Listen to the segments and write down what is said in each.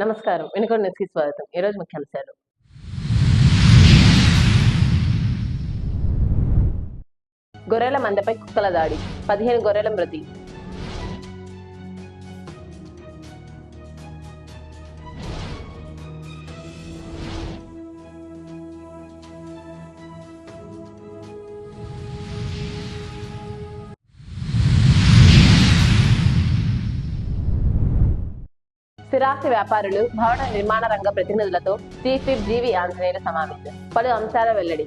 నమస్కారం. వినుకొండ న్యూస్‌కి స్వాగతం. ఈరోజు ముఖ్యాంశాలు. గొర్రెల మందపై కుక్కల దాడి. 15 గొర్రెల మృతి. స్థిరాస్తి వ్యాపారులు, భవన నిర్మాణ రంగ ప్రతినిధులతో చీఫ్ విప్ జీవి ఆంజనేయులు సమావేశం. పలు అంశాల వెల్లడి.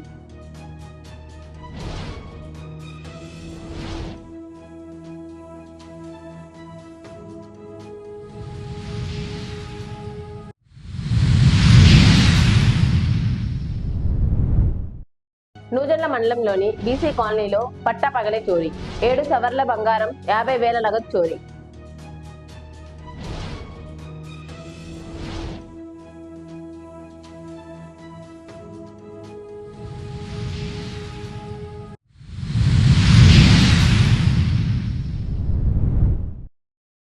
నూజెండ్ల మండలంలోని బీసీ కాలనీలో పట్టపగలే చోరీ. 7 సవర్ల బంగారం, 50,000 నగదు చోరీ.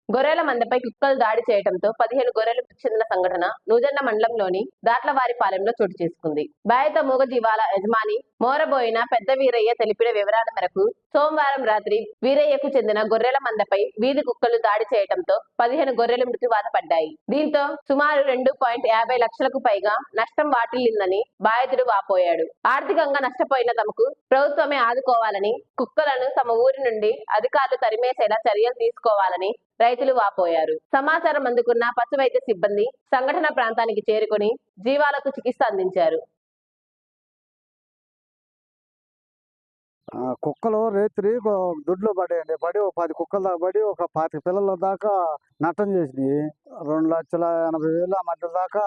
గొర్రెల మందపై కుక్కలు దాడి చేయడంతో 15 గొర్రెలు మృతి చెందిన సంఘటన నూజెండ్ల మండలంలోని దాట్లవారిపాలెంలో చోటు చేసుకుంది. బాధిత మూగజీవాల యజమాని మోరబోయిన పెద్ద వీరయ్య తెలిపిన వివరాల మేరకు సోమవారం రాత్రి వీరయ్యకు చెందిన గొర్రెల మందపై వీధి కుక్కలు దాడి చేయడంతో 15 గొర్రెలు మృత్యువాత పడ్డాయి. దీంతో సుమారు 2.50 లక్షలకు పైగా నష్టం వాటిల్లిందని బాధితుడు వాపోయాడు. ఆర్థికంగా నష్టపోయిన తమకు ప్రభుత్వమే ఆదుకోవాలని, కుక్కలను తమ ఊరి నుండి అధికారులు తరిమేసేలా చర్యలు తీసుకోవాలని రైతులు వాపోయారు. సమాచారం అందుకున్న పశు వైద్య సిబ్బంది సంఘటన ప్రాంతానికి చేరుకుని జీవాలకు చికిత్స అందించారు. కుక్కలు రేత్రి దొడ్లో పడేయండి. పడి ఒక 10 కుక్కల దాకా పడి ఒక 25 పిల్లల దాకా నష్టం చేసినాయి. 2,80,000 ఆ మధ్య దాకా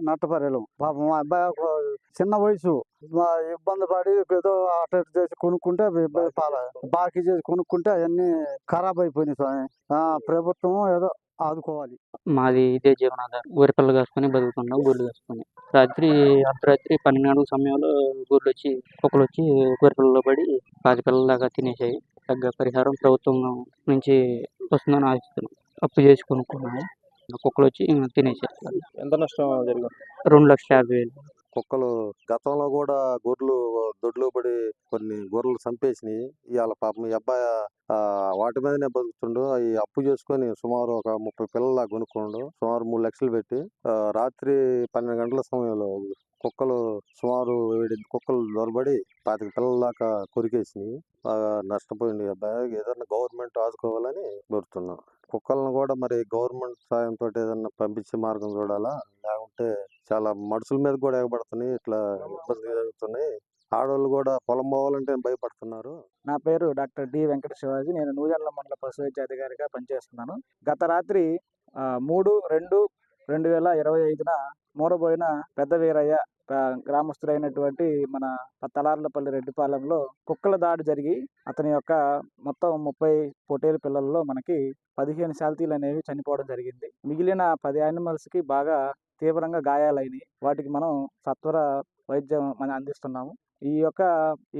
నష్టపరిహారం. పాపం మా అబ్బాయి ఒక చిన్న వయసు ఇబ్బంది పడి ఏదో అటు ఇటు చేసి కొనుక్కుంటే బాకీ చేసి కొనుక్కుంటే అవన్నీ ఖరాబ్ అయిపోయినాయి స్వామి. ప్రభుత్వం ఏదో ఆదుకోవాలి. మాది ఇదే జీవనాధారం. గొర్రెపిల్లలు కాసుకొని బతుకుతున్నాం. గొర్రెలు కాసుకొని అర్ధరాత్రి 12 గంటల సమయంలో కుక్కలు వచ్చి గొర్రెపిల్లల్లో పడి 10 పిల్లల దాకా తినేసాయి. తగ్గ పరిహారం ప్రభుత్వం నుంచి వస్తుందని ఆశిస్తున్నాం. అప్పు చేసి కొనుక్కున్నాము. కుక్కలు వచ్చి తినేసాయి. ఎంత నష్టం జరిగింది? 2,50,000. కుక్కలు గతంలో కూడా గొర్రెలు దొడ్లో పడి కొన్ని గొర్రెలు చంపేసినాయి. ఇవాళ పాపం ఈ అబ్బాయి వాటి మీదనే బతుకుతుండు. అవి అప్పు చేసుకొని సుమారు ఒక 30 పిల్లల కొనుక్కోండు. సుమారు 3 లక్షలు పెట్టి రాత్రి 12 గంటల సమయంలో కుక్కలు సుమారు 7 కుక్కలు దొరబడి 25 పిల్లల దాకా కొరికేసినాయి. బాగా నష్టపోయింది అబ్బాయి. ఏదన్నా గవర్నమెంట్ ఆదుకోవాలని కోరుతున్నాం. కుక్కలను కూడా మరి గవర్నమెంట్ సాయంతో ఏదన్నా పంపించే మార్గం చూడాలా, లేకుంటే చాలా మనుషుల మీద కూడా ఎగబడుతున్నాయి. ఇట్లా ఇబ్బంది జరుగుతున్నాయి. ఆడవాళ్ళు కూడా పొలం పోవాలంటే భయపడుతున్నారు. నా పేరు డాక్టర్ డి వెంకట శివాజీ. నేను నూజెండ్ల మండల పశు వైద్య అధికారిగా పనిచేస్తున్నాను. గత రాత్రి 3/2/2025 మూడబోయిన పెద్ద వీరయ్య గ్రామస్తుడైనటువంటి మన తలార్లపల్లి రెడ్డిపాలెంలో కుక్కల దాడి జరిగి అతని యొక్క మొత్తం 30 పొటేలు పిల్లల్లో మనకి 15 శాల్తీలు అనేవి చనిపోవడం జరిగింది. మిగిలిన 10 యానిమల్స్ కి బాగా తీవ్రంగా గాయాలైనవి. వాటికి మనం సత్వర వైద్యం మనం అందిస్తున్నాము.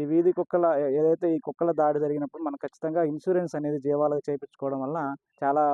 ఈ వీధి కుక్కల ఏదైతే ఈ కుక్కల దాడి జరిగినప్పుడు మనం ఖచ్చితంగా ఇన్సూరెన్స్ అనేది జీవాలకు చేయించుకోవడం వల్ల చాలా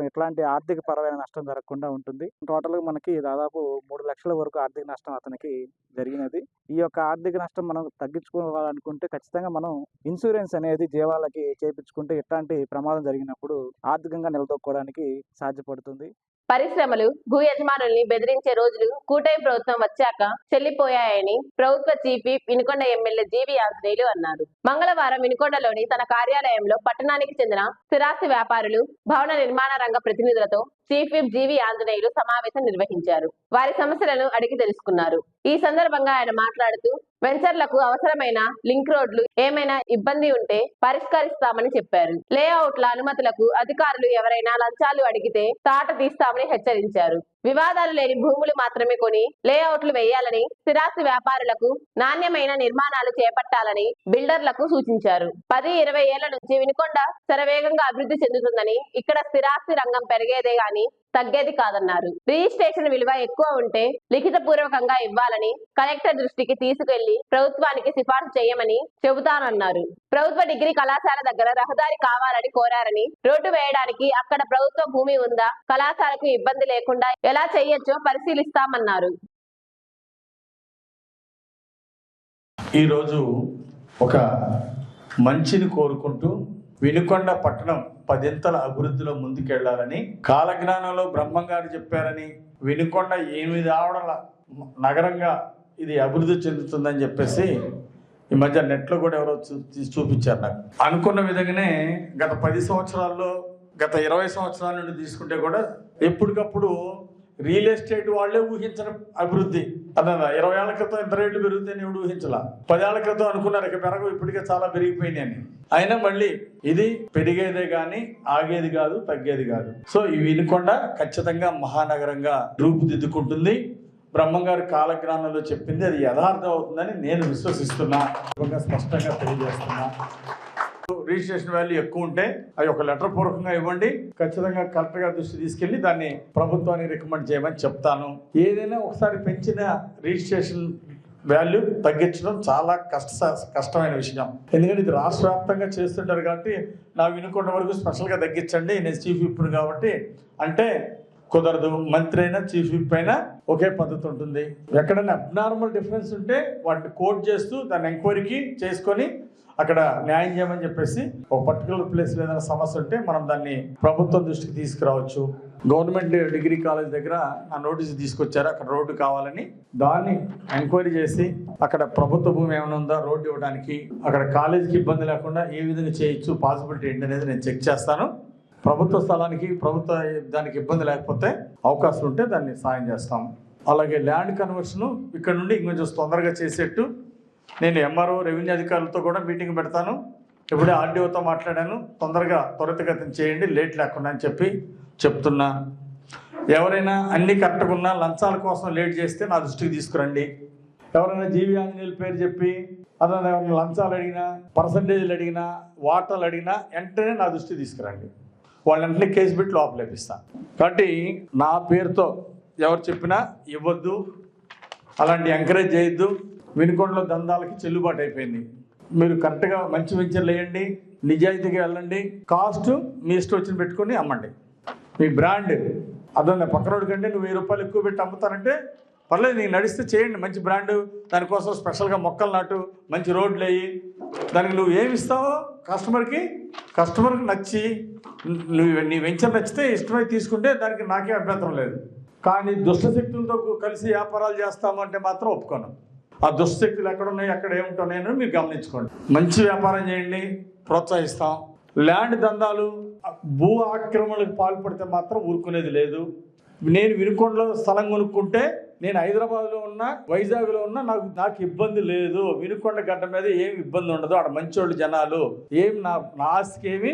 ఎట్లాంటి ఆర్థిక పరమైన నష్టం జరగకుండా ఉంటుంది. టోటల్ గా మనకి దాదాపు 3 లక్షల వరకు ఆర్థిక నష్టం అతనికి జరిగినది. ఈ యొక్క ఆర్థిక నష్టం మనం తగ్గించుకోవాలనుకుంటే ఖచ్చితంగా మనం ఇన్సూరెన్స్ అనేది జీవాలకి చేయించుకుంటే ఎట్లాంటి ప్రమాదం జరిగినప్పుడు ఆర్థికంగా నిలదొక్కోవడానికి సాధ్యపడుతుంది. పరిశ్రమలు, భూ యజమానుల్ని బెదిరించే రోజులు కూటమి ప్రభుత్వం వచ్చాక చెల్లిపోయాయని ప్రభుత్వ చీఫ్ విప్ వినుకొండ ఎమ్మెల్యే జీవి ఆంజనేయులు అన్నారు. మంగళవారం వినుకొండలోని తన కార్యాలయంలో పట్టణానికి చెందిన స్థిరాస్తి వ్యాపారులు, భవన నిర్మాణ రంగ ప్రతినిధులతో చీఫ్ విప్ జీవి ఆంజనేయులు సమావేశం నిర్వహించారు. వారి సమస్యలను అడిగి తెలుసుకున్నారు. ఈ సందర్భంగా ఆయన మాట్లాడుతూ వెంచర్లకు అవసరమైన లింక్ రోడ్లు ఏమైనా ఇబ్బంది ఉంటే పరిష్కరిస్తామని చెప్పారు. లేఅవుట్ల అనుమతులకు అధికారులు ఎవరైనా లంచాలు అడిగితే తాట తీస్తామని హెచ్చరించారు. వివాదాలు లేని భూములు మాత్రమే కొని లేఅవుట్లు వేయాలని, స్థిరాస్తి వ్యాపారులకు నాణ్యమైన నిర్మాణాలు చేపట్టాలని బిల్డర్లకు సూచించారు. 10-20 ఏళ్ల నుంచి వినుకొండ శరవేగంగా అభివృద్ధి చెందుతుందని, ఇక్కడ స్థిరాస్తి రంగం పెరిగేదే గాని తగ్గేది కాదన్నారు. రిజిస్ట్రేషన్ విలువ ఎక్కువ ఉంటే లిఖిత పూర్వకంగా ఇవ్వాలని కలెక్టర్ దృష్టికి తీసుకెళ్లి ప్రభుత్వానికి సిఫార్సు చేయమని చెబుతానన్నారు. ప్రభుత్వ డిగ్రీ కళాశాల దగ్గర రహదారి కావాలని కోరారని, రోడ్డు వేయడానికి అక్కడ ప్రభుత్వ భూమి ఉందా, కళాశాలకు ఇబ్బంది లేకుండా ఎలా చేయొచ్చో పరిశీలిస్తామన్నారు. ఈరోజు ఒక మంచిని కోరుకుంటూ వినుకొండ పట్టణం 10ంతల అభివృద్ధిలో ముందుకెళ్లాలని, కాలజ్ఞానంలో బ్రహ్మంగారు చెప్పారని, వినుకొండ 8 ఆవడల నగరంగా ఇది అభివృద్ధి చెందుతుందని చెప్పేసి ఈ మధ్య నెట్లో కూడా ఎవరో చూపించారు నాకు. అనుకున్న విధంగానే గత 10 సంవత్సరాల్లో, గత 20 సంవత్సరాల నుండి తీసుకుంటే కూడా ఎప్పటికప్పుడు రియల్ ఎస్టేట్ వాళ్ళే ఊహించిన అభివృద్ధి. అన్న 20 ఏళ్ల క్రితం ఇంత రేట్లు పెరుగుతాయని ఎవడు ఊహించాల. 10 ఏళ్ల క్రితం అనుకున్నారు ఇక పెరగవు, ఇప్పటికే చాలా పెరిగిపోయినాయని. అయినా మళ్ళీ ఇది పెరిగేదే కానీ ఆగేది కాదు, తగ్గేది కాదు. సో ఈ వినుకొండ ఖచ్చితంగా మహానగరంగా రూపుదిద్దుకుంటుంది. బ్రహ్మంగారు కాలజ్ఞానంలో చెప్పింది అది యథార్థం అవుతుందని నేను విశ్వసిస్తున్నా, స్పష్టంగా తెలియజేస్తున్నా. రిజిస్ట్రేషన్ వాల్యూ ఎక్కువ ఉంటే అవి ఒక లెటర్ పూర్వకంగా ఇవ్వండి, ఖచ్చితంగా కలెక్టర్ గారి దృష్టి తీసుకెళ్లి దాన్ని ప్రభుత్వానికి రికమెండ్ చేయమని చెప్తాను. ఏదైనా ఒకసారి పెంచిన రిజిస్ట్రేషన్ వాల్యూ తగ్గించడం చాలా కష్టమైన విషయం. ఎందుకంటే ఇది రాష్ట్ర వ్యాప్తంగా చేస్తుంటారు కాబట్టి నా వినుకొండ వరకు స్పెషల్గా తగ్గించండి, నేను చీఫ్ విప్ కాబట్టి అంటే కుదరదు. మంత్రి అయినా చీఫ్ విప్ అయినా ఒకే పద్ధతి ఉంటుంది. ఎక్కడైనా అబ్నార్మల్ డిఫరెన్స్ ఉంటే వాటిని కోట్ చేస్తూ దాన్ని ఎంక్వైరీకి చేసుకొని అక్కడ న్యాయం చేయమని చెప్పేసి ఒక పర్టికులర్ ప్లేస్ ఏదైనా సమస్య ఉంటే మనం దాన్ని ప్రభుత్వం దృష్టికి తీసుకురావచ్చు. గవర్నమెంట్ డిగ్రీ కాలేజ్ దగ్గర ఆ నోటీసు తీసుకొచ్చారు, అక్కడ రోడ్డు కావాలని. దాన్ని ఎంక్వైరీ చేసి అక్కడ ప్రభుత్వ భూమి ఏమైనా ఉందా రోడ్డు ఇవ్వడానికి, అక్కడ కాలేజీకి ఇబ్బంది లేకుండా ఏ విధంగా చేయొచ్చు, పాసిబిలిటీ ఏంటి అనేది నేను చెక్ చేస్తాను. ప్రభుత్వ స్థలానికి ప్రభుత్వ దానికి ఇబ్బంది లేకపోతే అవకాశం ఉంటే దాన్ని సాయం చేస్తాం. అలాగే ల్యాండ్ కన్వర్షన్ ఇక్కడ నుండి ఇంకొంచెం తొందరగా చేసేట్టు నేను ఎంఆర్ఓ రెవెన్యూ అధికారులతో కూడా మీటింగ్ పెడతాను. ఇప్పుడే ఆర్డీఓతో మాట్లాడాను, తొందరగా త్వరితగతిని చేయండి, లేట్ లేకుండా అని చెప్తున్నా. ఎవరైనా అన్ని కరెక్ట్గా ఉన్నా లంచాల కోసం లేట్ చేస్తే నా దృష్టికి తీసుకురండి. ఎవరైనా జీవి ఆంజనేయుల పేరు చెప్పి అతను ఎవరైనా లంచాలు అడిగినా, పర్సంటేజ్లు అడిగినా, వాటాలు అడిగినా వెంటనే నా దృష్టికి తీసుకురండి. వాళ్ళంటే కేసు పెట్టి లోపలేపిస్తాను. కాబట్టి నా పేరుతో ఎవరు చెప్పినా ఇవ్వద్దు, అలాంటి ఎంకరేజ్ చేయొద్దు. వినుకొండలో దందాలకి చెల్లుబాటు అయిపోయింది. మీరు కరెక్ట్గా మంచి వెంచర్లు వేయండి, నిజాయితీగా వెళ్ళండి, కాస్ట్ మీ ఇష్టం వచ్చిన పెట్టుకొని అమ్మండి. మీ బ్రాండ్ అదన్న పక్క రోడ్డు కంటే నువ్వు 1000 రూపాయలు ఎక్కువ పెట్టి అమ్ముతానంటే పర్లేదు, నీకు నడిస్తే చేయండి. మంచి బ్రాండ్, దానికోసం స్పెషల్గా మొక్కలు నాటు, మంచి రోడ్లు వేయి. దానికి నువ్వు ఏమి ఇస్తావో కస్టమర్కి నచ్చి నీ వెంచర్ నచ్చితే ఇష్టమై తీసుకుంటే దానికి నాకే అభ్యంతరం లేదు. కానీ దుష్టశక్తులతో కలిసి వ్యాపారాలు చేస్తామంటే మాత్రం ఒప్పుకోను. ఆ దుష్టశక్తులు ఎక్కడ ఉన్నాయి, ఎక్కడ ఏముంటున్నాయని మీరు గమనించుకోండి. మంచి వ్యాపారం చేయండి, ప్రోత్సహిస్తాం. ల్యాండ్ దందాలు, భూ ఆక్రమణలకు పాల్పడితే మాత్రం ఊరుకునేది లేదు. నేను వినుకొండలో స్థలం కొనుక్కుంటే నేను హైదరాబాద్లో ఉన్నా, వైజాగ్లో ఉన్నా నాకు ఇబ్బంది లేదు. వినుకొండ గడ్డ మీద ఏమి ఇబ్బంది ఉండదు. ఆడ మంచోళ్ళు జనాలు. నా ఆస్తికి ఏమి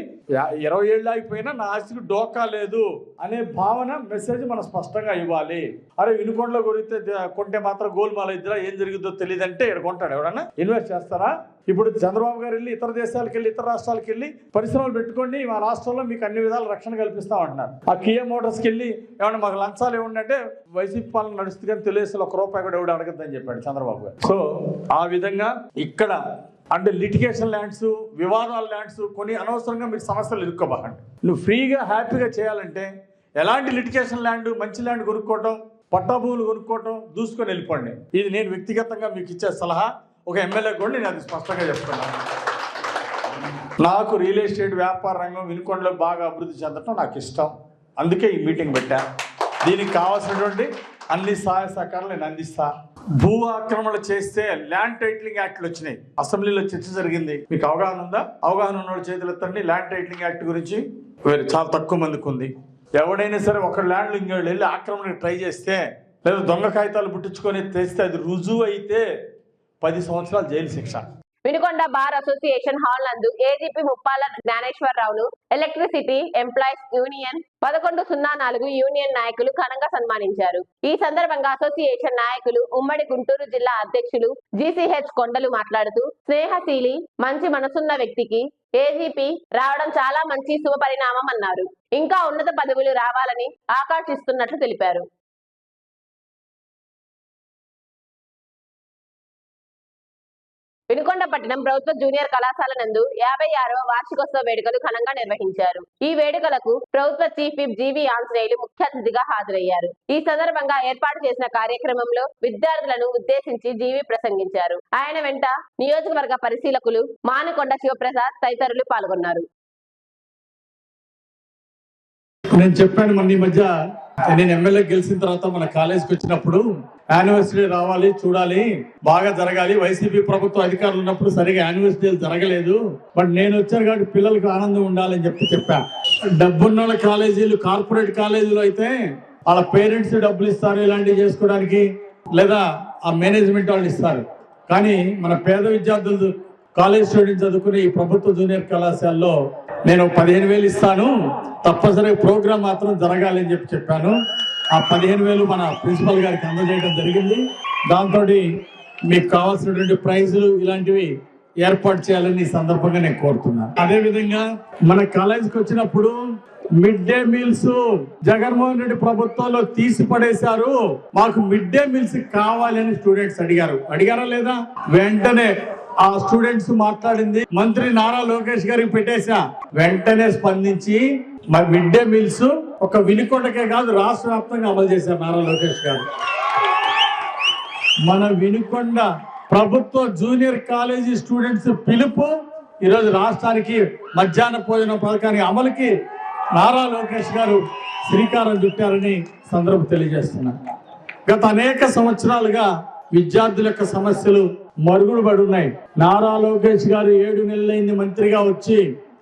20 ఏళ్ళు అయిపోయినా నా ఆస్తికి డోకా లేదు అనే భావన, మెసేజ్ మనం స్పష్టంగా ఇవ్వాలి. అరే వినుకొండలో కొంటే మాత్రం గోల్మాల ఇద్దరా, ఏం జరుగుతుందో తెలియదంటే ఇక్కడ కొంటాడు. ఎవడన్నా ఇన్వెస్ట్ చేస్తారా? ఇప్పుడు చంద్రబాబు గారు వెళ్ళి ఇతర దేశాలకు వెళ్ళి, ఇతర రాష్ట్రాలకు వెళ్ళి పరిశ్రమలు పెట్టుకోండి, మా రాష్ట్రంలో మీకు అన్ని విధాల రక్షణ కల్పిస్తామంటున్నారు. ఆ కియా మోటార్స్కి వెళ్ళి ఏమన్నా మాకు లంచాలు ఏముండంటే వైసీపీ పాలన నడుస్తుంది కానీ తెలుగుదేశంలో 1 రూపాయి కూడా ఎవడు అడగద్దని చెప్పాడు చంద్రబాబు గారు. సో ఆ విధంగా ఇక్కడ అంటే లిటిగేషన్ ల్యాండ్స్, వివాదాల ల్యాండ్స్ కొన్ని అనవసరంగా మీరు సమస్యలు ఇరుక్కోబాకండి. నువ్వు ఫ్రీగా హ్యాపీగా చేయాలంటే ఎలాంటి లిటిగేషన్ ల్యాండ్, మంచి ల్యాండ్ కొనుక్కోవటం, పట్టా భూములు కొనుక్కోవటం, దూసుకొని వెళ్ళిపోండి. ఇది నేను వ్యక్తిగతంగా మీకు ఇచ్చే సలహా. ఒక ఎమ్మెల్యే కూడా నేను అది స్పష్టంగా చెప్తున్నాను. నాకు రియల్ ఎస్టేట్ వ్యాపార రంగం వినుకొండలో బాగా అభివృద్ధి చెందటం నాకు ఇష్టం. అందుకే ఈ మీటింగ్ పెట్టా. దీనికి కావాల్సినటువంటి అన్ని సహాయ సహకారాలు నేను అందిస్తా. భూ ఆక్రమణ చేస్తే ల్యాండ్ టైటిలింగ్ యాక్ట్లు వచ్చినాయి, అసెంబ్లీలో చర్చ జరిగింది. మీకు అవగాహన ఉందా? అవగాహన ఉన్న చేతులు ఎత్తండి. ల్యాండ్ టైటిలింగ్ యాక్ట్ గురించి చాలా తక్కువ మందికి ఉంది. ఎవడైనా సరే ఒక ల్యాండ్లో ఇంకోళ్ళు వెళ్ళి ఆక్రమణకి ట్రై చేస్తే, లేదా దొంగ కాగితాలు పుట్టించుకొని తెస్తే, అది రుజువు అయితే 10 సంవత్సరాలు జైలు శిక్ష. వినుకొండ బార్ అసోసియేషన్ హాల్ నందు ఏజీపీ ముప్పాల జ్ఞానేశ్వరరావును ఎలక్ట్రిసిటీ ఎంప్లాయీస్ యూనియన్ 1104 యూనియన్ నాయకులు ఘనంగా సన్మానించారు. ఈ సందర్భంగా అసోసియేషన్ నాయకులు ఉమ్మడి గుంటూరు జిల్లా అధ్యక్షులు జీసీహెచ్ కొండలు మాట్లాడుతూ, స్నేహశీలి, మంచి మనసున్న వ్యక్తికి ఏజీపీ రావడం చాలా మంచి శుభ పరిణామం అన్నారు. ఇంకా ఉన్నత పదవులు రావాలని ఆకాంక్షిస్తున్నట్లు తెలిపారు. వినుకొండ పట్టణం ప్రభుత్వ జూనియర్ కళాశాల నందు 56వ వార్షికోత్సవ వేడుకలు ఘనంగా నిర్వహించారు. ఈ వేడుకలకు ప్రభుత్వ చీఫ్ విప్ జీవి ఆంజనేయులు ముఖ్య అతిథిగా హాజరయ్యారు. ఈ సందర్భంగా ఏర్పాటు చేసిన కార్యక్రమంలో విద్యార్థులను ఉద్దేశించి జీవి ప్రసంగించారు. ఆయన వెంట నియోజకవర్గ పరిశీలకులు మానుకొండ శివప్రసాద్ తదితరులు పాల్గొన్నారు. నేను చెప్పాను మొన్న ఈ మధ్య నేను ఎమ్మెల్యే గెలిచిన తర్వాత మన కాలేజీకి వచ్చినప్పుడు యానివర్సరీ రావాలి, చూడాలి, బాగా జరగాలి. వైసీపీ ప్రభుత్వం అధికారులు ఉన్నప్పుడు సరిగా యానివర్సరీలు జరగలేదు, బట్ నేను వచ్చాను కాబట్టి పిల్లలకు ఆనందం ఉండాలని చెప్పా. డబ్బున్న కాలేజీలు, కార్పొరేట్ కాలేజీలు అయితే వాళ్ళ పేరెంట్స్ డబ్బులు ఇస్తారు ఇలాంటివి చేసుకోవడానికి, లేదా ఆ మేనేజ్మెంట్ వాళ్ళు ఇస్తారు. కానీ మన పేద విద్యార్థులు, కాలేజ్ స్టూడెంట్స్ చదువుకునే ఈ ప్రభుత్వ జూనియర్ కళాశాలలో నేను 15,000 ఇస్తాను, తప్పనిసరిగా ప్రోగ్రామ్ మాత్రం జరగాలి అని చెప్పాను. ఆ 15,000 మన ప్రిన్సిపల్ గారికి అందజేయడం జరిగింది. దాంతో మీకు కావాల్సినటువంటి ప్రైజులు ఇలాంటివి ఏర్పాటు చేయాలని ఈ సందర్భంగా నేను కోరుతున్నాను. అదేవిధంగా మన కాలేజీకి వచ్చినప్పుడు mid day meals Jaganmohan Reddy ప్రభుత్వంలో తీసి పడేశారు, మాకు మిడ్ డే మీల్స్ కావాలని స్టూడెంట్స్ అడిగారా లేదా? వెంటనే ఆ స్టూడెంట్స్ మాట్లాడింది మంత్రి నారా లోకేష్ గారికి పెట్టేశా. వెంటనే స్పందించి మరి మిడ్ డే మీల్స్ ఒక వినుకొండకే కాదు రాష్ట్ర వ్యాప్తంగా అమలు చేశారు నారా లోకేష్ గారు. మన వినుకొండ ప్రభుత్వ జూనియర్ కాలేజీ స్టూడెంట్స్ పిలుపు ఈరోజు రాష్ట్రానికి మధ్యాహ్న భోజన పథకానికి అమలుకి నారా లోకేష్ గారు శ్రీకారం చుట్టారని సందర్భం తెలియజేస్తున్నారు. గత అనేక సంవత్సరాలుగా విద్యార్థుల యొక్క సమస్యలు మరుగుడు పడి ఉన్నాయి. నారా లోకేష్ గారు 7 నెలలైంది మంత్రిగా వచ్చి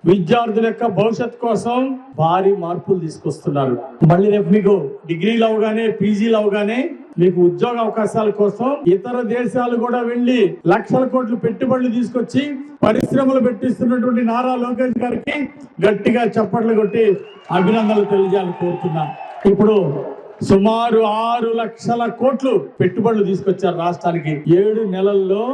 విద్యార్థుల యొక్క భవిష్యత్ కోసం భారీ మార్పులు తీసుకొస్తున్నారు. మళ్ళీ రేపు మీకు డిగ్రీలు అవగానే, పీజీలు అవగానే మీకు ఉద్యోగ అవకాశాల కోసం ఇతర దేశాలు కూడా వెళ్లి లక్షల కోట్లు పెట్టుబడులు తీసుకొచ్చి పరిశ్రమలు పెట్టిస్తున్నటువంటి నారా లోకేష్ గారికి గట్టిగా చప్పట్లు కొట్టి అభినందనలు తెలియజేయాలని కోరుతున్నా. ఇప్పుడు సుమారు 6 లక్షల కోట్లు పెట్టుబడులు తీసుకొచ్చారు రాష్ట్రానికి. 7 నెలల్లో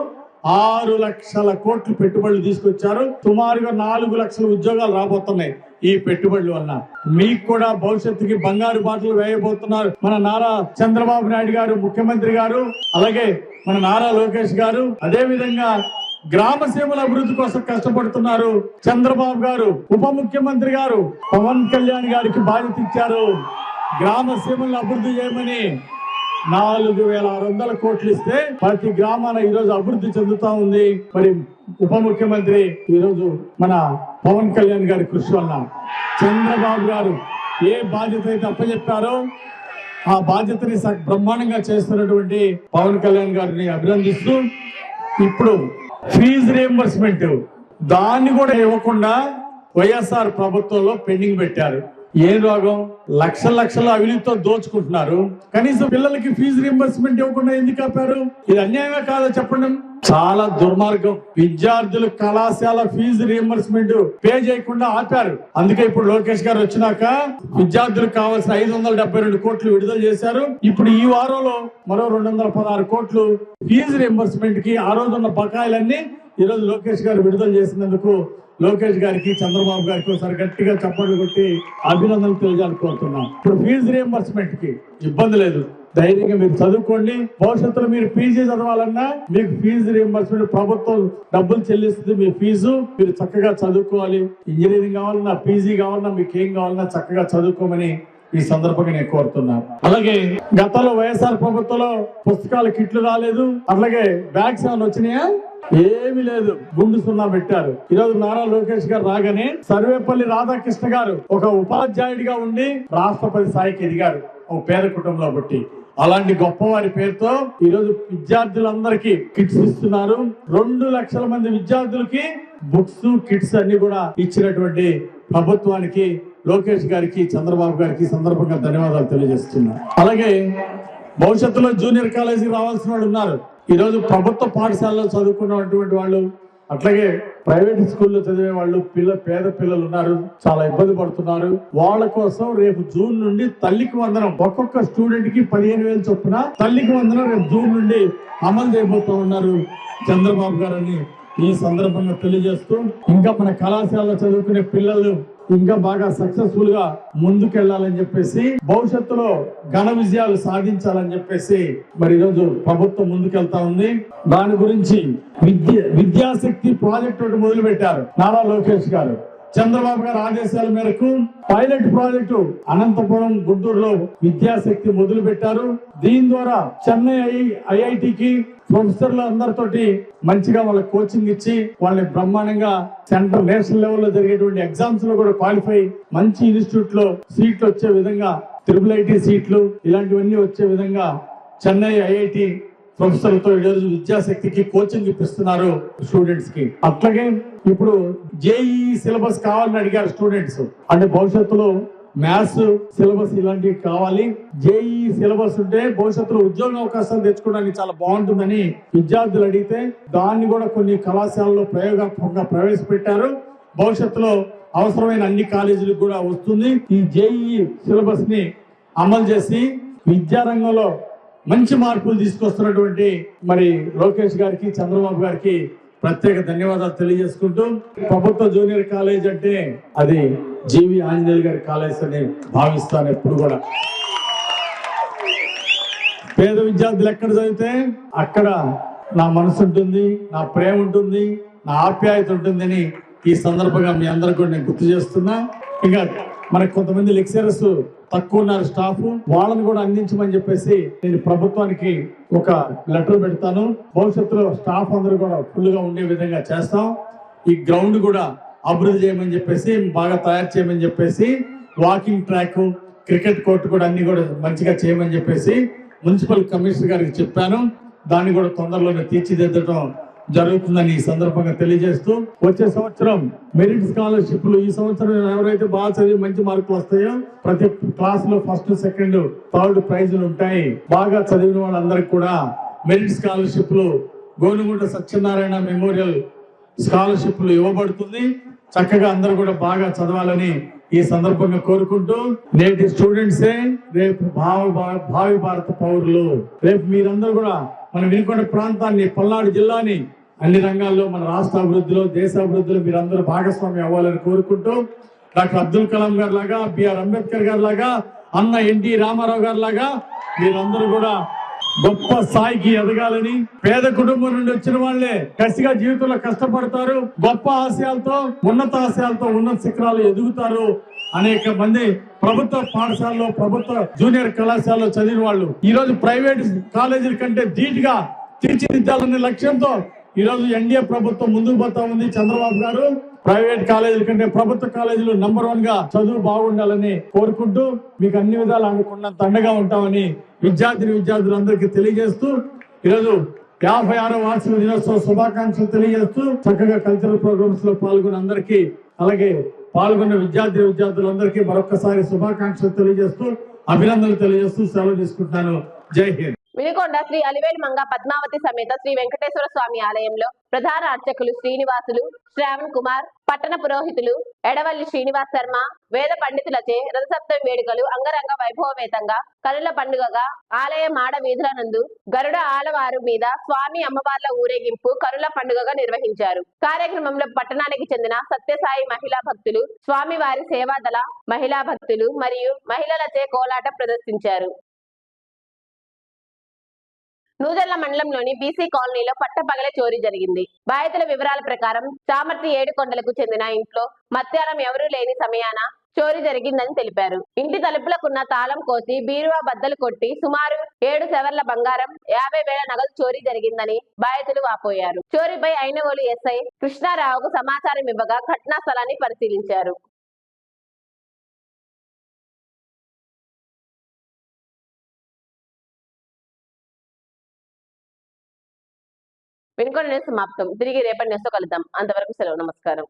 6 లక్షల కోట్లు పెట్టుబడులు తీసుకొచ్చారు. సుమారుగా 4 లక్షల ఉద్యోగాలు రాబోతున్నాయి ఈ పెట్టుబడుల వల్ల. మీకు కూడా భవిష్యత్తుకి బంగారు బాటలు వేయబోతున్నారు మన నారా చంద్రబాబు నాయుడు గారు, ముఖ్యమంత్రి గారు, అలాగే మన నారా లోకేష్ గారు. అదే విధంగా గ్రామ సేవల అభివృద్ధి కోసం కష్టపడుతున్నారు చంద్రబాబు గారు. ఉప ముఖ్యమంత్రి గారు పవన్ కళ్యాణ్ గారికి బాధ్యత ఇచ్చారు గ్రామ సేవలను అభివృద్ధి చేయమని. 4,600 కోట్లు ఇస్తే ప్రతి గ్రామాన ఈరోజు అభివృద్ధి చెందుతా ఉంది. మరి ఉప ముఖ్యమంత్రి ఈరోజు మన పవన్ కళ్యాణ్ గారి కృషి వల్ల చంద్రబాబు గారు ఏ బాధ్యత అయితే అప్పచెప్పారో ఆ బాధ్యతని బ్రహ్మాండంగా చేస్తున్నటువంటి పవన్ కళ్యాణ్ గారిని అభినందిస్తూ, ఇప్పుడు ఫీజు రియంబర్స్మెంట్ దాన్ని కూడా ఇవ్వకుండా వైఎస్ఆర్ ప్రభుత్వంలో పెండింగ్ పెట్టారు. ఏ రోగం? లక్షల అవినీతితో దోచుకుంటున్నారు. కనీసం పిల్లలకి ఫీజు రియంబర్స్మెంట్ ఇవ్వకుండా ఎందుకు ఆపారు? ఇది అన్యాయమే కాదో చెప్పండి. చాలా దుర్మార్గం. విద్యార్థులు కళాశాల ఫీజు రియంబర్స్మెంట్ పే చేయకుండా ఆపారు. అందుకే ఇప్పుడు లోకేష్ గారు వచ్చినాక విద్యార్థులకు కావాల్సిన 572 కోట్లు విడుదల చేశారు. ఇప్పుడు ఈ వారంలో మరో 216 కోట్లు ఫీజు రియంబర్స్మెంట్ కి ఆ రోజు ఉన్న బకాయిలన్నీ ఈరోజు లోకేష్ గారు విడుదల చేసినందుకు లోకేష్ గారికి, చంద్రబాబు గారికి ఒకసారి గట్టిగా చప్పట్లు కొట్టి అభినందనలు తెలియజేయాలనుకుంటున్నాం. ఇప్పుడు ఫీజు రియంబర్స్మెంట్ కి ఇబ్బంది లేదు, ధైర్యంగా మీరు చదువుకోండి. భవిష్యత్తులో మీరు పీజీ చదవాలన్నా మీకు ఫీజు రియంబర్స్మెంట్ ప్రభుత్వం డబ్బులు చెల్లిస్తుంది. మీ ఫీజు మీరు చక్కగా చదువుకోవాలి. ఇంజనీరింగ్ కావాలన్నా, పీజీ కావాలన్నా, మీకు ఏం కావాలన్నా చక్కగా చదువుకోమని ఈ సందర్భంగా నేను కోరుతున్నాను. అలాగే గతంలో వైఎస్ఆర్ ప్రభుత్వంలో పుస్తకాలు కిట్లు రాలేదు, అట్లాగే బ్యాగ్స్ ఏమైనా వచ్చినాయా? ఏమీ లేదు, గుండు సున్నా పెట్టారు. ఈరోజు నారా లోకేష్ గారు రాగానే సర్వేపల్లి రాధాకృష్ణ గారు ఒక ఉపాధ్యాయుడిగా ఉండి రాష్ట్రపతి స్థాయికి ఎదిగారు ఒక పేద కుటుంబంలో పుట్టి. అలాంటి గొప్పవారి పేరుతో ఈరోజు విద్యార్థులందరికీ కిట్స్ ఇస్తున్నారు. 2 లక్షల మంది విద్యార్థులకి బుక్స్, కిట్స్ అన్ని కూడా ఇచ్చినటువంటి ప్రభుత్వానికి, లోకేష్ గారికి, చంద్రబాబు గారికి సందర్భంగా ధన్యవాదాలు తెలియజేస్తున్నారు. అలాగే భవిష్యత్తులో జూనియర్ కాలేజీకి రావాల్సిన వాళ్ళు ఉన్నారు. ఈరోజు ప్రభుత్వ పాఠశాలలో చదువుకున్నటువంటి వాళ్ళు అట్లాగే ప్రైవేట్ స్కూల్లో చదివే వాళ్ళు పేద పిల్లలు ఉన్నారు, చాలా ఇబ్బంది పడుతున్నారు. వాళ్ళ కోసం రేపు జూన్ నుండి తల్లికి వందనం ఒక్కొక్క స్టూడెంట్ కి 15,000 చొప్పున తల్లికి వందనం రేపు జూన్ నుండి అమలు చేయబోతూ ఉన్నారు చంద్రబాబు గారని ఈ సందర్భంగా తెలియజేస్తూ, ఇంకా మన కళాశాలలో చదువుకునే పిల్లలు ఇంకా బాగా సక్సెస్ఫుల్ గా ముందుకెళ్లాలని చెప్పేసి, భవిష్యత్తులో ఘన విజయాలు సాధించాలని చెప్పేసి మరి ఈరోజు ప్రభుత్వం ముందుకెళ్తా ఉంది. దాని గురించి విద్యాశక్తి ప్రాజెక్ట్ ఒకటి మొదలు పెట్టారు నారా లోకేష్ గారు. చంద్రబాబు గారి ఆదేశాల మేరకు పైలట్ ప్రాజెక్టు అనంతపురం, గుంటూరులో విద్యాశక్తి మొదలు పెట్టారు. దీని ద్వారా చెన్నై ఐఐటికి ప్రొఫెసర్లు అందరితోటి మంచిగా వాళ్ళకి కోచింగ్ ఇచ్చి వాళ్ళని బ్రహ్మాండంగా సెంట్రల్ నేషనల్ లెవెల్లో జరిగేటువంటి ఎగ్జామ్స్ లో కూడా క్వాలిఫై, మంచి ఇన్స్టిట్యూట్ లో సీట్లు వచ్చే విధంగా, IIIT సీట్లు ఇలాంటివన్నీ వచ్చే విధంగా చెన్నై ఐఐటి ప్రొఫెసర్లతో ఈరోజు విద్యాశక్తికి కోచింగ్ ఇప్పిస్తున్నారు స్టూడెంట్స్ కి. అట్లాగే ఇప్పుడు జేఈఈ సిలబస్ కావాలని అడిగారు స్టూడెంట్స్. అంటే భవిష్యత్తులో మ్యాథ్స్ సిలబస్ ఇలాంటివి కావాలి, జేఈఈ సిలబస్ ఉంటే భవిష్యత్తులో ఉద్యోగ అవకాశాలు తెచ్చుకోవడానికి చాలా బాగుంటుందని విద్యార్థులు అడిగితే దాన్ని కూడా కొన్ని కళాశాలలో ప్రయోగాత్మకంగా ప్రవేశపెట్టారు. భవిష్యత్తులో అవసరమైన అన్ని కాలేజీలకు కూడా వస్తుంది. ఈ జేఈఈ సిలబస్ ని అమలు చేసి విద్యారంగంలో మంచి మార్పులు తీసుకొస్తున్నటువంటి మరి లోకేష్ గారికి, చంద్రబాబు గారికి ప్రత్యేక ధన్యవాదాలు తెలియజేసుకుంటూ, ప్రభుత్వ జూనియర్ కాలేజ్ అంటే అది జీవి ఆంజనేయులు గారి కాలేజ్ అని భావిస్తాను ఎప్పుడు కూడా. పేద విద్యార్థులు ఎక్కడ చదివితే అక్కడ నా మనసు ఉంటుంది, నా ప్రేమ ఉంటుంది, నా ఆప్యాయత ఉంటుందని ఈ సందర్భంగా మీ అందరికీ కూడా నేను గుర్తు చేస్తున్నా. ఇంకా మనకు కొంతమంది లెక్చరర్స్ తక్కువ ఉన్నారు స్టాఫ్, వాళ్ళని కూడా అందించమని చెప్పేసి నేను ప్రభుత్వానికి ఒక లెటర్ పెడతాను. భవిష్యత్తులో స్టాఫ్ అందరూ కూడా ఫుల్ గా ఉండే విధంగా చేస్తాం. ఈ గ్రౌండ్ కూడా అభివృద్ధి చేయమని చెప్పేసి, బాగా తయారు చేయమని చెప్పేసి, వాకింగ్ ట్రాక్, క్రికెట్ కోర్టు కూడా అన్ని కూడా మంచిగా చేయమని చెప్పేసి మున్సిపల్ కమిషనర్ గారికి చెప్పాను. దాన్ని కూడా తొందరలోనే తీర్చిదిద్దడం జరుగుతుందని ఈ సందర్భంగా తెలియజేస్తూ, వచ్చే సంవత్సరం మెరిట్ స్కాలర్షిప్లు, ఈ సంవత్సరం ఎవరైతే బాగా చదివి మంచి మార్కులు వస్తాయో ప్రతి క్లాస్ లో ఫస్ట్, సెకండ్, థర్డ్ ప్రైజులు ఉంటాయి. బాగా చదివిన వాళ్ళందరికీ కూడా మెరిట్ స్కాలర్షిప్లు, గోనుగుంట సత్యనారాయణ మెమోరియల్ స్కాలర్షిప్లు ఇవ్వబడుతుంది. చక్కగా అందరూ కూడా బాగా చదవాలని ఈ సందర్భంగా కోరుకుంటూ, నేటి స్టూడెంట్సే రేపు భావి భారత పౌరులు. రేపు మీరందరూ కూడా మన వినుకొండ ప్రాంతాన్ని, పల్నాడు జిల్లాని అన్ని రంగాల్లో మన రాష్ట్ర అభివృద్ధిలో, దేశ అభివృద్ధిలో మీరందరూ భాగస్వామ్యం అవ్వాలని కోరుకుంటూ, డాక్టర్ అబ్దుల్ కలాం గారి లాగా, బిఆర్ అంబేద్కర్ గారి లాగా, అన్న ఎన్టీ రామారావు గారి లాగా మీరందరూ కూడా గొప్ప స్థాయికి ఎదగాలని, పేద కుటుంబం నుండి వచ్చిన వాళ్ళే కసిగా జీవితంలో కష్టపడతారు, గొప్ప ఆశయాలతో, ఉన్నత ఆశయాలతో ఉన్నత శిఖరాలు ఎదుగుతారు. అనేక మంది ప్రభుత్వ పాఠశాలలో, ప్రభుత్వ జూనియర్ కళాశాలలో చదివిన వాళ్ళు ఈ రోజు ప్రైవేట్ కాలేజీల కంటే ధీటుగా తీర్చిదిద్దాలనే లక్ష్యంతో ఈ రోజు ఎన్డీఏ ప్రభుత్వం ముందుకు పోతా ఉంది. చంద్రబాబు గారు ప్రైవేట్ కాలేజీల కంటే ప్రభుత్వ కాలేజీలు నంబర్ 1 గా చదువు బాగుండాలని కోరుకుంటూ, మీకు అన్ని విధాలు అనుకున్నంత అండగా ఉంటామని విద్యార్థులందరికీ తెలియజేస్తూ, ఈరోజు 56వ వార్షిక దినోత్సవ శుభాకాంక్షలు తెలియజేస్తూ, చక్కగా కల్చరల్ ప్రోగ్రామ్స్ లో పాల్గొన్న అందరికీ, అలాగే పాల్గొన్న విద్యార్థులందరికీ మరొకసారి శుభాకాంక్షలు తెలియజేస్తూ, అభినందనలు తెలియజేస్తూ సెలవు తీసుకుంటున్నాను. జై హింద్. వినుకొండ శ్రీ అలివేలు మంగ పద్మావతి సమేత శ్రీ వెంకటేశ్వర స్వామి ఆలయంలో ప్రధాన అర్చకులు శ్రీనివాసులు, శ్రావణ్ కుమార్, పట్టణ పురోహితులు ఎడవల్లి శ్రీనివాస్ శర్మ, వేద పండితులచే రథసప్తమి వేడుకలు అంగరంగ వైభవవేతంగా కనుల పండుగగా ఆలయ మాడ వీధుల నందు గరుడ ఆలవారు మీద స్వామి అమ్మవార్ల ఊరేగింపు కనుల పండుగగా నిర్వహించారు. కార్యక్రమంలో పట్టణానికి చెందిన సత్యసాయి మహిళా భక్తులు, స్వామివారి సేవాదళ మహిళా భక్తులు మరియు మహిళలచే కోలాట ప్రదర్శించారు. నూజర్ల మండలంలోని బీసీ కాలనీలో పట్టపగలే చోరీ జరిగింది. బాధితుల వివరాల ప్రకారం చామర్తి ఏడుకొండలకు చెందిన ఇంట్లో మధ్యాహ్నం ఎవరూ లేని సమయాన చోరీ జరిగిందని తెలిపారు. ఇంటి తలుపులకున్న తాళం కోసి బీరువా బద్దలు కొట్టి సుమారు 7 సవర్ల బంగారం, 50,000 నగదు చోరీ జరిగిందని బాధితులు వాపోయారు. చోరీపై ఐనవోలు ఎస్ఐ కృష్ణారావుకు సమాచారం ఇవ్వగా ఘటనా స్థలాన్ని పరిశీలించారు. వినుకొండ న్యూస్ సమాప్తం. తిరిగి రేపటి న్యూస్ తో కలుద్దాం. అంతవరకు సెలవు. నమస్కారం.